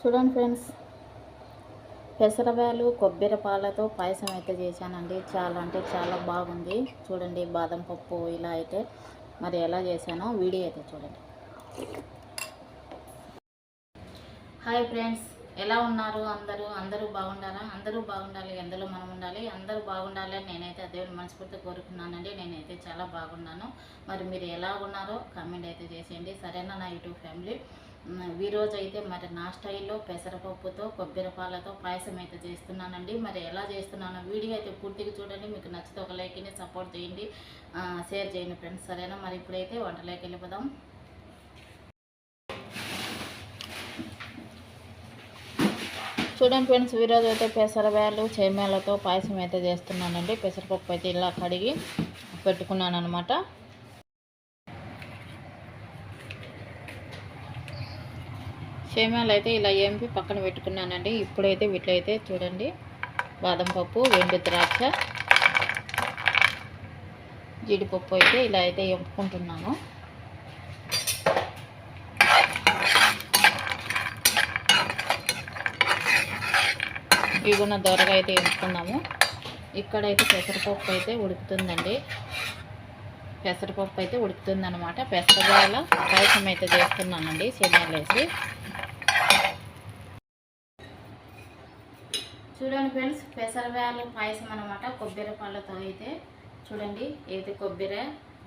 చూడండి ఫ్రెండ్స్, పెసరబ్యాలు కొబ్బరి పాలతో పాయసం అయితే చేశానండి. చాలా అంటే చాలా బాగుంది. చూడండి, బాదం పప్పు ఇలా అయితే మరి ఎలా చేశానో వీడియో అయితే చూడండి. హాయ్ ఫ్రెండ్స్, ఎలా ఉన్నారు? అందరూ బాగుండాలా? అందరూ బాగుండాలి, ఎందులో మనం ఉండాలి, అందరూ బాగుండాలి అని నేనైతే అదే మనస్ఫూర్తి కోరుకున్నానండి. నేనైతే చాలా బాగున్నాను. మరి మీరు ఎలా ఉన్నారో కామెంట్ అయితే చేసేయండి, సరేనా నా యూట్యూబ్ ఫ్యామిలీ. ఈరోజు అయితే మరి నా స్టైల్లో పెసరపప్పుతో కొబ్బరి పాలతో పాయసం అయితే చేస్తున్నానండి. మరి ఎలా చేస్తున్నానో వీడియో అయితే పూర్తిగా చూడండి. మీకు నచ్చితే ఒక లైక్ని సపోర్ట్ చేయండి, షేర్ చేయండి ఫ్రెండ్స్, సరేనా? మరి ఇప్పుడైతే వంటలోకి వెళ్ళిపోదాం. చూడండి ఫ్రెండ్స్, ఈరోజు అయితే పెసరబ్యాలు చేమేలతో పాయసం అయితే చేస్తున్నానండి. పెసరపప్పు అయితే ఇలా కడిగి పెట్టుకున్నాను అనమాట. సేమ్యాలు అయితే ఇలా ఏంపి పక్కన పెట్టుకున్నానండి. ఇప్పుడైతే వీటిలో అయితే చూడండి, బాదం పప్పు, వెండి ద్రాక్ష, జీడిపప్పు అయితే ఇలా అయితే ఎంపుకుంటున్నాను. ఇవి కూడా దొరగా అయితే ఎంపుకున్నాము. ఇక్కడైతే పెసరపప్పు అయితే ఉడుకుతుందండి. పెసరపప్పు అయితే ఉడుకుతుందన్నమాట. పెసరబ్యాల పాయసం అయితే చేస్తున్నానండి సేమ్యాలు వేసి. చూడండి ఫ్రెండ్స్, పెసరబ్యాలు పాయసం అనమాట. కొబ్బరి పాలతో అయితే చూడండి, ఇది కొబ్బరి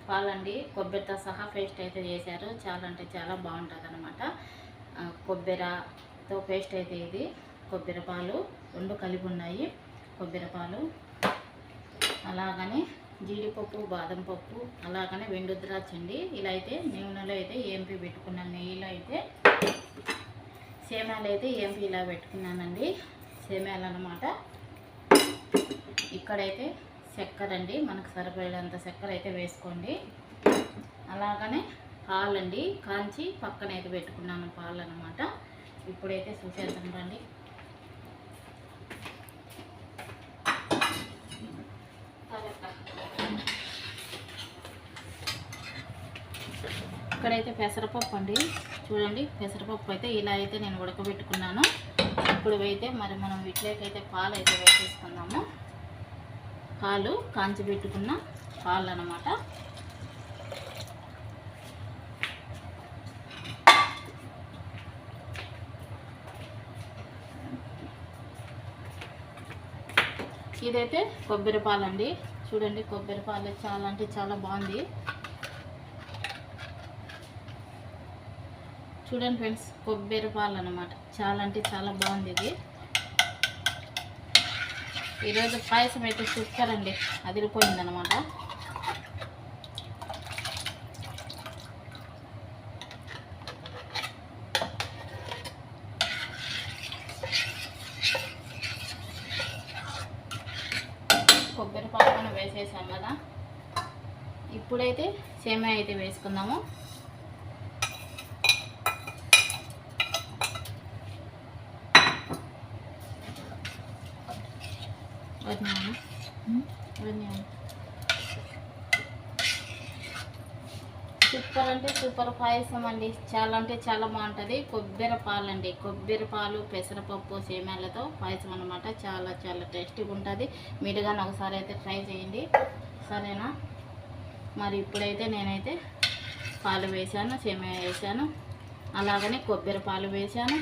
పాలండి. కొబ్బరితో సహా పేస్ట్ అయితే చేశారు. చాలా అంటే చాలా బాగుంటుంది అనమాట. కొబ్బరితో పేస్ట్ అయితే ఇది కొబ్బరి పాలు రెండు కలిపి ఉన్నాయి. కొబ్బరి పాలు అలాగనే జీడిపప్పు, బాదం పప్పు, అలాగనే వెండి ద్రాక్ష అండి. ఇలా అయితే నూనెలో అయితే ఏంపి పెట్టుకున్నాను. నెయ్యిలో అయితే సేమ్యాలు అయితే ఏంపి ఇలా పెట్టుకున్నానండి. సేమ్యాలు అనమాట. ఇక్కడైతే చక్కెర అండి, మనకు సరిపడేంత చక్కెర అయితే వేసుకోండి. అలాగనే పాలండి, కాంచి పక్కన అయితే పెట్టుకున్నాను పాలు అనమాట. ఇప్పుడైతే చూసేద్దాం రండి. ఇక్కడైతే పెసరపప్పు అండి. చూడండి, పెసరపప్పు అయితే ఇలా అయితే నేను ఉడకబెట్టుకున్నాను. ఇప్పుడు అయితే మరి మనం వీటిలోకైతే పాలు అయితే వేసేసుకుందాము. పాలు కాంచి పెట్టుకున్న పాలు అన్నమాట. ఇదైతే కొబ్బరి పాలండి. చూడండి, కొబ్బరి పాలు చాలా అంటే చాలా బాగుంది. చూడండి ఫ్రెండ్స్, కొబ్బరి పాలు అన్నమాట. చాలా అంటే చాలా బాగుంది ఇది. ఈరోజు పాయసం అయితే సూపర్ అండి, అదిరిపోయిందనమాట. కొబ్బరి పాలు మనం వేసేసాం కదా. ఇప్పుడైతే సేమియా అయితే వేసుకుందాము. సూపర్ అంటే సూపర్ పాయసం అండి. చాలా అంటే చాలా బాగుంటుంది. కొబ్బరి పాలు అండి, కొబ్బరి పాలు పెసరపప్పు సేమ్యాలతో పాయసం అనమాట. చాలా చాలా టేస్టీగా ఉంటుంది. మీరు కానీ ఒకసారి అయితే ట్రై చేయండి, సరేనా? మరి ఇప్పుడైతే నేనైతే పాలు వేసాను, సేమ్యా వేసాను, అలాగనే కొబ్బరి పాలు వేసాను.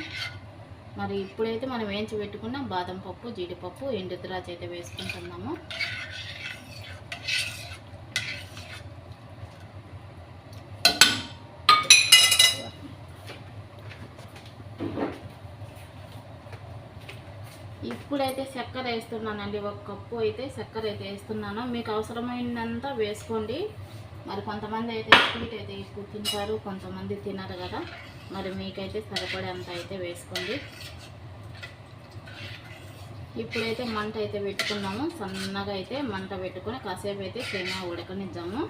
మరి ఇప్పుడైతే మనం వేయించి పెట్టుకున్న బాదం పప్పు, జీడిపప్పు, ఎండు ద్రాక్ష అయితే వేసుకుంటున్నాము. ఇప్పుడైతే చక్కెర వేస్తున్నానండి. ఒక కప్పు అయితే చక్కెర అయితే వేస్తున్నాను. మీకు అవసరమైనంత వేసుకోండి. మరి కొంతమంది అయితే స్వీట్ అయితే ఎక్కువ తింటారు, కొంతమంది తినరు కదా. మరి మీకైతే సరిపడేంత అయితే వేసుకోండి. ఇప్పుడైతే మంట అయితే పెట్టుకున్నాము. సన్నగా అయితే మంట పెట్టుకొని కాసేపు అయితే సేమియా ఉడకనిద్దాము.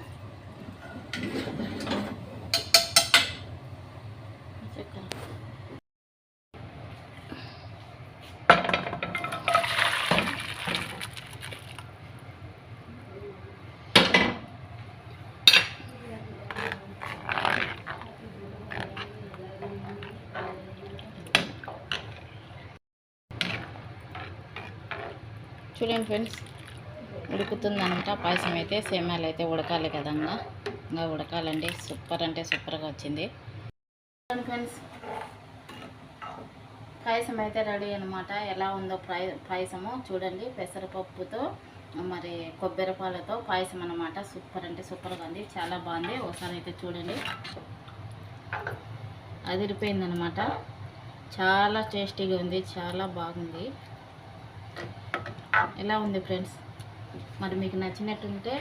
చూడండి ఫ్రెండ్స్, ఉడుకుతుందనమాట పాయసం అయితే. సేమ్యాలు అయితే ఉడకాలి కదా, ఇంకా ఉడకాలండి. సూపర్ అంటే సూపర్గా వచ్చింది ఫ్రెండ్స్. పాయసం అయితే రెడీ అనమాట. ఎలా ఉందో పాయసము చూడండి. పెసరపప్పుతో మరి కొబ్బరి పాలతో పాయసం అనమాట. సూపర్ అంటే సూపర్గా ఉంది, చాలా బాగుంది. ఒకసారి అయితే చూడండి, అదిరిపోయిందనమాట. చాలా టేస్టీగా ఉంది, చాలా బాగుంది. ఎలా ఉంది ఫ్రెండ్స్? మరి మీకు నచ్చినట్టుంటే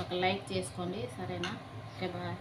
ఒక లైక్ చేసుకోండి, సరేనా? Okay, bye.